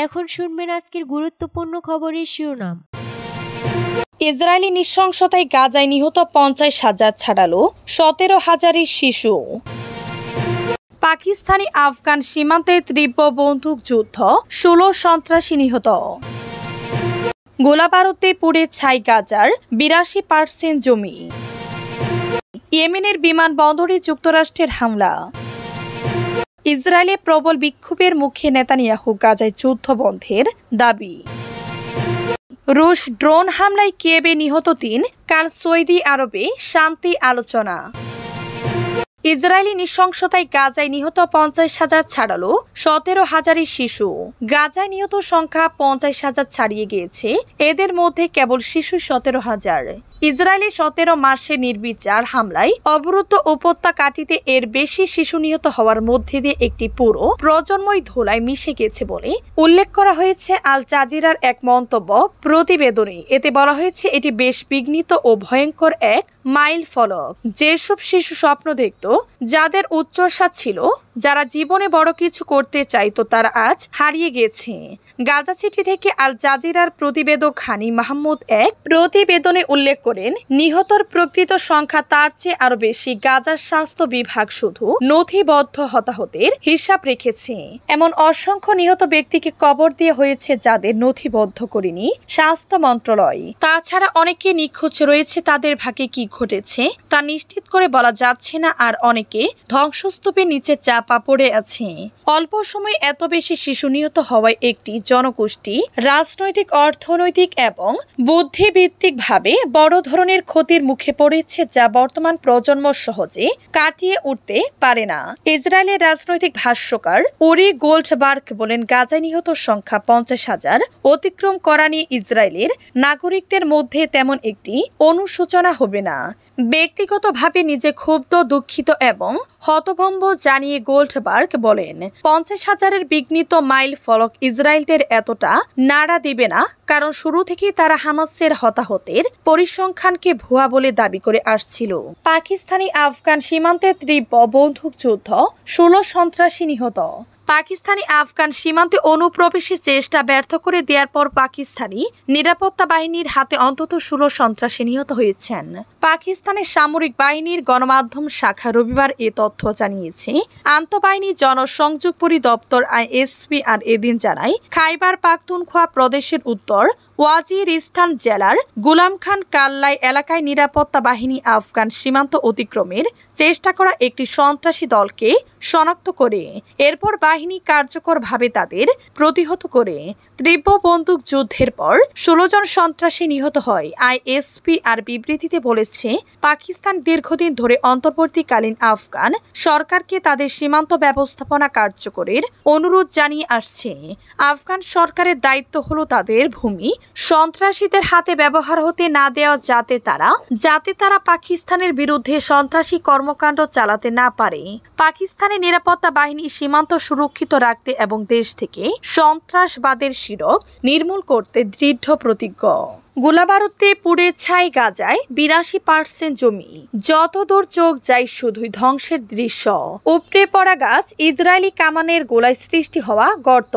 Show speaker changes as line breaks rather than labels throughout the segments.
এখন শুনবেন আজকের গুরুত্বপূর্ণ খবরের শিরোনাম।
ইসরায়েলি নৃশংসতায় গাজায় নিহত 50,000 ছাড়ালো 17,000 শিশু। পাকিস্তানি আফগান সীমান্তে তীব্র বন্দুক যুদ্ধ, 16 সন্ত্রাসী নিহত। গোলাবারুদে পুড়ে ছাই গাজার 82% জমি। ইয়েমেনের বিমানবন্দরে যুক্তরাষ্ট্রের হামলা। ইসরায়েলে প্রবল বিক্ষোভের মুখে নেতানিয়াহু গাজায় যুদ্ধ বন্ধের দাবি। রুশ ড্রোন হামলায় কিয়েভে নিহত 3, কাল সৌদি আরবে শান্তি আলোচনা। ইসরায়েলি নৃশংসতায় গাজায় নিহত 50,000 ছাড়ালো 17,000 শিশু। গাজায় নিহত সংখ্যা 50,000 ছাড়িয়ে গিয়েছে। এদের মধ্যে কেবল শিশু 17,000। ইসরায়েলি 17 মাসের নির্বিচার হামলায় অবরুদ্ধ উপত্যকাটিতে এর বেশি শিশু নিহত হওয়ার মধ্যে দিয়ে একটি পুরো প্রজন্মই ধুলায় মিশে গেছে বলে উল্লেখ করা হয়েছে আল জাজিরার এক মন্তব্য প্রতিবেদনে। এতে বলা হয়েছে এটি বেশ বিঘ্নিত ও ভয়ঙ্কর এক মাইল ফলক। যেসব শিশু স্বপ্ন দেখত, যাদের উচ্চাশা ছিল, যারা জীবনে বড় কিছু করতে চাইতো, তারা আজ হারিয়ে গেছে। গাজা সিটি থেকে আল জাজিরার প্রতিবেদক হানি মাহমুদ এক প্রতিবেদনে উল্লেখ করেন, নিহতর প্রকৃত সংখ্যা তার চেয়ে আরো বেশি। গাজার স্বাস্থ্য বিভাগ শুধু নথিবদ্ধ হতাহতের হিসাব রেখেছে। এমন অসংখ্য নিহত ব্যক্তিকে কবর দিয়ে হয়েছে যাদের নথিবদ্ধ করেনি স্বাস্থ্য মন্ত্রণালয়। তাছাড়া অনেকে নিখোঁজ রয়েছে, তাদের ভাগ্যে কি ঘটেছে তা নিশ্চিত করে বলা যাচ্ছে না। আর অনেকে ধ্বংসস্তূপের নিচে চাপা পড়ে আছে। অল্প সময়ে এত বেশি শিশু নিহত হওয়ায় একটি জনগোষ্ঠী রাজনৈতিক, অর্থনৈতিক এবং বুদ্ধিভিত্তিকভাবে বড় ধরনের ক্ষতির মুখে পড়েছে, যা বর্তমান প্রজন্ম সহজে কাটিয়ে উঠতে পারে না। ইসরায়েলের রাজনৈতিক ভাষ্যকার উরি গোল্ডবার্গ বলেন, গাজায় নিহত সংখ্যা 50,000 অতিক্রম করা নিয়ে ইসরায়েলের নাগরিকদের মধ্যে তেমন একটি অনুশোচনা হবে না। ব্যক্তিগতভাবে নিজে ক্ষুব্ধ, দুঃখিত এবং হতভম্ব জানিয়ে গোল্ডবার্গ বলেন, 50,000-এর বিঘ্নিত মাইল ফলক ইসরায়েলদের এতটা নাড়া দিবে না, কারণ শুরু থেকেই তারা হামাসের হতাহতের পরিসংখ্যানকে ভুয়া বলে দাবি করে আসছিল। পাকিস্তানি আফগান সীমান্তে তীব্র বন্দুক যুদ্ধ, 16 সন্ত্রাসী নিহত। পাকিস্তানি আফগান সীমান্তে অনুপ্রবেশের চেষ্টা ব্যর্থ করে দেওয়ার পর পাকিস্তানি নিরাপত্তা বাহিনীর হাতে অন্তত 16 সন্ত্রাসী নিহত হয়েছেন। পাকিস্তানের সামরিক বাহিনীর গণমাধ্যম শাখা রবিবার এ তথ্য জানিয়েছে। আন্তঃবাহিনী জনসংযোগ পরিদপ্তর ISPR এদিন জানায়, খাইবার পাখতুনখোয়া প্রদেশের উত্তর ওয়াজিরিস্তান জেলার গুলাম খান কাল্লাই এলাকায় নিরাপত্তা বাহিনী আফগান সীমান্ত অতিক্রমের চেষ্টা করা একটি সন্ত্রাসী দলকে শনাক্ত করে এরপর বাহিনী কার্যকরভাবে তাদের প্রতিহত করে। তীব্র বন্দুক যুদ্ধের পর 16 জন সন্ত্রাসী নিহত হয়। ISPR বিবৃতিতে বলেছে, পাকিস্তান দীর্ঘদিন ধরে অন্তর্বর্তীকালীন আফগান সরকারকে তাদের সীমান্ত ব্যবস্থাপনা কার্যকরের অনুরোধ জানিয়ে আসছে। আফগান সরকারের দায়িত্ব হলো তাদের ভূমি সন্ত্রাসীদের হাতে ব্যবহার হতে না দেওয়া, যাতে তারা পাকিস্তানের বিরুদ্ধে সন্ত্রাসী কর্মকাণ্ড চালাতে না পারে। পাকিস্তানের নিরাপত্তা বাহিনী সীমান্ত সুরক্ষিত রাখতে এবং দেশ থেকে সন্ত্রাসবাদের শিরক নির্মূল করতে দৃঢ় প্রতিজ্ঞ। গোলাবারুদে পুড়ে ছাই গাজায় 82% জমি। যতদূর চোখ যায় শুধুই ধ্বংসের দৃশ্য। উপড়ে পড়া গাছ, ইসরায়েলি কামানের গোলায় সৃষ্টি হওয়া গর্ত,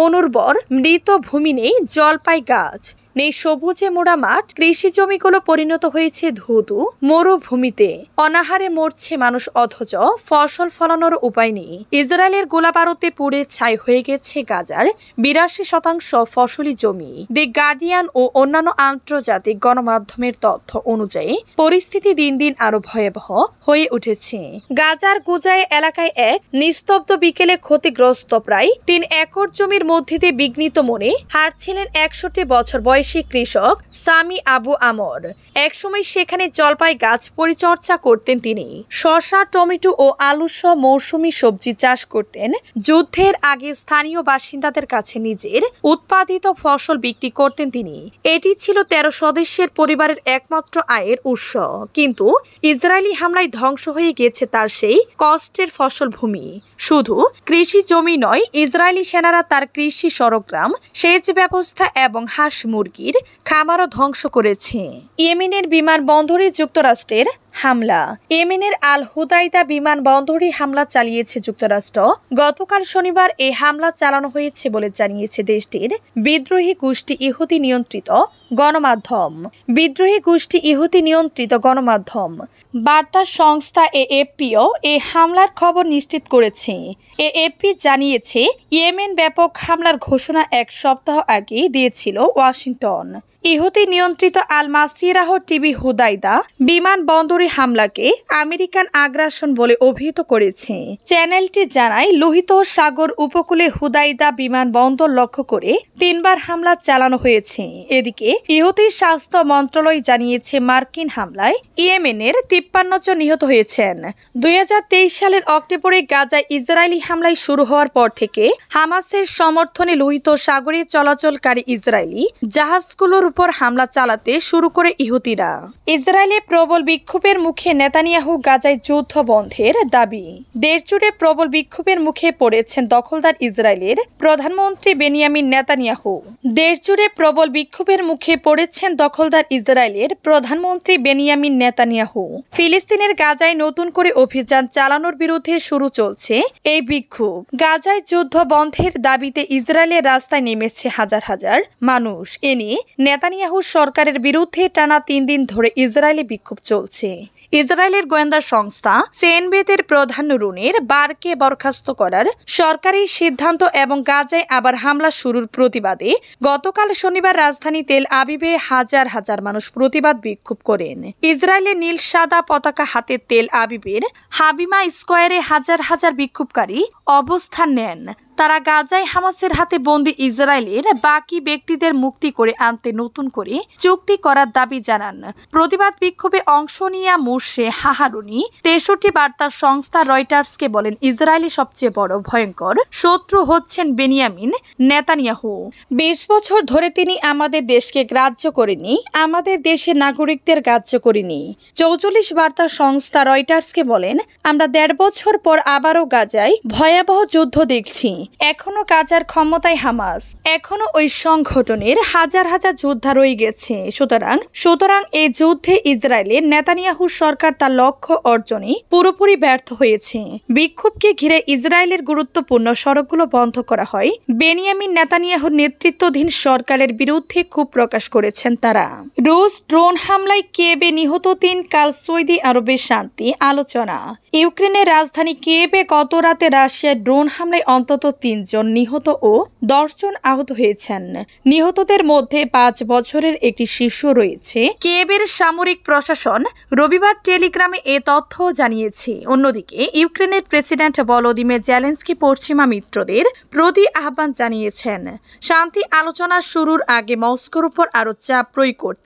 অনুর্বর মৃত ভূমি, নেই জলপাই গাছ, নেই সবুজে মোড়া মাঠ। কৃষি জমিগুলো পরিণত হয়েছে ধুধু মরুভূমিতে। অনাহারে মরছে মানুষ, অথচ ফসল ফলানোর উপায় নেই। ইসরায়েলের গোলাবারুদে পুড়ে ছাই হয়ে গেছে গাজার 82% ফসলি জমি। দি গার্ডিয়ান ও অন্যান্য আন্তর্জাতিক গণমাধ্যমের তথ্য অনুযায়ী পরিস্থিতি দিন দিন আরো ভয়াবহ হয়ে উঠেছে। গাজার গুজায় এলাকায় এক নিস্তব্ধ বিকেলে ক্ষতিগ্রস্ত প্রায় 3 একর জমির মধ্যে দিয়ে বিঘ্নিত মনে হাঁটছিলেন 61 বছর বয়সী কৃষক সামি আবু আমর। একসময় সেখানে জলপাই গাছ পরিচর্যা করতেন তিনি। শসা, টমেটো ও আলু সহ মৌসুমী সবজি চাষ করতেন। যুদ্ধের আগে স্থানীয় বাসিন্দাদের কাছে নিজের উৎপাদিত ফসল বিক্রি করতেন তিনি। এটি ছিল 13 সদস্যের পরিবারের একমাত্র আয়ের উৎস। কিন্তু ইসরায়েলি হামলায় ধ্বংস হয়ে গেছে তার সেই কষ্টের ফসল ভূমি। শুধু কৃষি জমি নয়, ইসরায়েলি সেনারা তার কৃষি সরগ্রাম, সেচ ব্যবস্থা এবং হাঁস মুরগির খামারও ধ্বংস করেছে। ইয়েমেনের বিমানবন্দরে যুক্তরাষ্ট্রের হামলা। ইয়েমেনের আল হুদাইদা বিমানবন্দরে হামলা চালিয়েছে যুক্তরাষ্ট্র। গতকাল শনিবার এই হামলা চালানো হয়েছে বলে জানিয়েছে দেশটির বিদ্রোহী গোষ্ঠী ইহুদি নিয়ন্ত্রিত গণমাধ্যম। বার্তা সংস্থা এএফপিও এই হামলার খবর নিশ্চিত করেছে। এএফপি জানিয়েছে, ইয়েমেন ব্যাপক হামলার ঘোষণা এক সপ্তাহ আগে দিয়েছিল ওয়াশিংটন। ইহুদি নিয়ন্ত্রিত আল মাসিরাহ টিভি হুদাইদা বিমানবন্দরে হামলাকে আমেরিকান আগ্রাসন বলে অভিহিত করেছে। চ্যানেলটি জানায়, লোহিত সাগর উপকূলে হুদাইদা বিমানবন্দর লক্ষ্য করে 3 বার হামলা চালানো হয়েছে। এদিকে ইহুদি স্বাস্থ্য মন্ত্রণালয় জানিয়েছে, মার্কিন হামলায় ইয়েমেনের 53 জন নিহত হয়েছেন। 2023 সালের অক্টোবরে গাজায় ইসরায়েলি হামলায় শুরু হওয়ার পর থেকে হামাসের সমর্থনে লোহিত সাগরে চলাচলকারী ইসরায়েলি জাহাজগুলোর উপর হামলা চালাতে শুরু করে ইহুদিরা। ইসরায়েলে প্রবল বিক্ষোভের মুখে নেতানিয়াহু গাজায় যুদ্ধ বন্ধের দাবি। দেশজুড়ে প্রবল বিক্ষোভের মুখে পড়েছেন দখলদার ইসরায়েলের প্রধানমন্ত্রী বেনিয়ামিন নেতানিয়াহু। ফিলিস্তিনের গাজায় নতুন করে অভিযান চালানোর বিরুদ্ধে শুরু চলছে এই বিক্ষোভ। গাজায় যুদ্ধ বন্ধের দাবিতে ইসরায়েলের রাস্তায় নেমেছে হাজার হাজার মানুষ। এ নিয়ে নেতানিয়াহু সরকারের বিরুদ্ধে টানা 3 দিন ধরে ইসরায়েলে বিক্ষোভ চলছে। ইসরায়েলের গোয়েন্দা সংস্থা সিএনবির প্রধান রুনের বারকে বরখাস্ত করার সরকারি সিদ্ধান্ত এবং গাজায় আবার হামলা শুরুর প্রতিবাদে গতকাল শনিবার রাজধানী তেল আবিবে হাজার হাজার মানুষ প্রতিবাদ বিক্ষোভ করেন। ইসরায়েলের নীল সাদা পতাকা হাতে তেল আবিবের হাবিমা স্কোয়ারে হাজার হাজার বিক্ষোভকারী অবস্থান নেন। তারা গাজায় হামাসের হাতে বন্দী ইসরায়েলের বাকি ব্যক্তিদের মুক্তি করে আনতে নতুন করে চুক্তি করার দাবি জানান। প্রতিবাদ বিক্ষোভে অংশ নিয়ে মোর্শে হাহারুনি 63 বার্তা সংস্থা রয়টার্সকে বলেন, ইসরায়েলি সবচেয়ে বড় ভয়ঙ্কর শত্রু হচ্ছেন বেনিয়ামিন নেতানিয়াহু। 20 বছর ধরে তিনি আমাদের দেশকে গ্রাহ্য করেনি, আমাদের দেশের নাগরিকদের গ্রাহ্য করেনি। 44 বার্তা সংস্থা রয়টার্সকে বলেন, আমরা 1.5 বছর পর আবারও গাজায় ভয়াবহ যুদ্ধ দেখছি। এখনো গাজার ক্ষমতায় হামাস, এখনো ওই সংগঠনের হাজার হাজার যোদ্ধা রয়ে গেছে। সুতরাং এই যুদ্ধে ইসরায়েলের নেতানিয়াহু সরকার তার লক্ষ্য অর্জনে পুরোপুরি ব্যর্থ হয়েছে। বিক্ষোভকে ঘিরে ইসরায়েলের গুরুত্বপূর্ণ সড়কগুলো বন্ধ করা হয়। বেনিয়ামিন নেতানিয়াহুর নেতৃত্বাধীন সরকারের বিরুদ্ধে ক্ষোভ প্রকাশ করেছেন তারা। রুশ ড্রোন হামলায় কিয়েভে নিহত 3, কাল সৌদি আরবে শান্তি আলোচনা। ইউক্রেনের রাজধানী কিয়েভে গত রাতে রাশিয়ার ড্রোন হামলায় অন্তত 3 জন নিহত ও 10 জন আহত হয়েছেন। নিহতদের মধ্যে 5 বছরের একটি শিশু রয়েছে। কিয়েভের সামরিক প্রশাসন রবিবার টেলিগ্রামে এ তথ্য জানিয়েছে। অন্যদিকে ইউক্রেনের প্রেসিডেন্ট ভলোদিমির জেলেনস্কি পশ্চিমা মিত্রদের প্রতি আহ্বান জানিয়েছেন শান্তি আলোচনা শুরুর আগে মস্কোর উপর আরও চাপ প্রয়োগ করতে।